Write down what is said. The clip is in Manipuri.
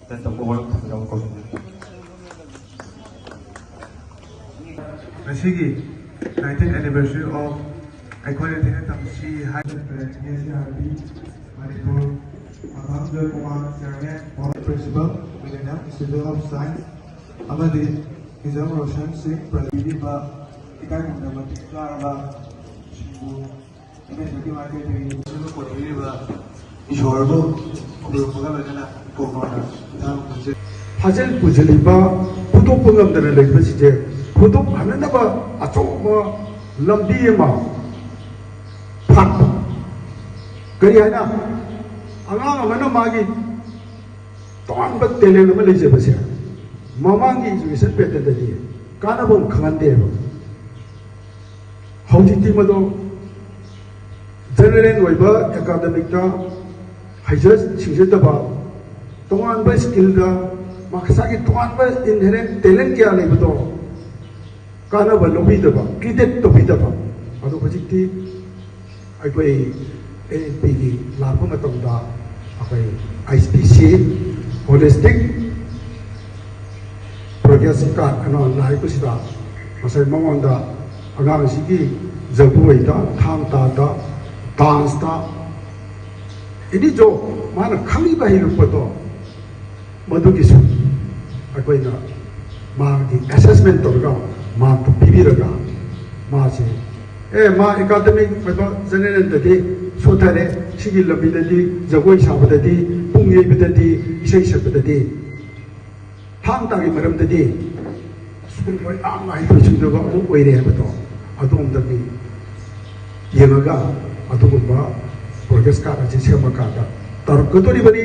dan tunggu tanggal kau. Masigi 19th anniversary of Iconic Tamsi High NCRB Manipur Abdul Kumar Chairman Principal Millennium Institute of Science Amadi Hizam Roshan Singh Pradhiba Ikai Mundamati Klaraba Shibu MSD Marketing Sulu Kodiriba Ishwarbo Kurumaga Lagana Komana 하젤 부젤리바 구독 번gam들을 내리시제 구독 하면다가 아초마 람비에마 팍 그리 하나 아가마는 마기 또한번 텔레는 말이제 보세요 마망기 중에서 뺐던데 까나본 강한데요 하우지티마도 제너럴 웨이버 에카데믹다 하이저 칭세다바 동안의 스킬과 막사기 동안의 인헤렌 탤런트 알리부터 까나바 로비더바 기대 또비더바 아도 거짓디 아이고이 NP기 라고 맞던다 아이고이 ISPC 홀리스틱 프로그레스 카 그노 나이고시다 마사이 몽원다 아가시기 저부이다 탐타다 단스타 이리죠 마나 강리바 이르고도 मधुकिसु अकोइना मागी असेसमेंट तोरगा मा तो पिबिरगा मासे मा एकाडेमिक मतलब जनरल तदि सोथारे सिगी लबिददि जगोइ साबददि पुंगेबिददि इसै सबददि थांतागी मरमददि स्कूल मोय आमाइ तुसिंदगा ओइरे हबतो अदोमदगी येंगा अदुगुंबा प्रोग्रेस का अजे सेमका तरकदोरिबनि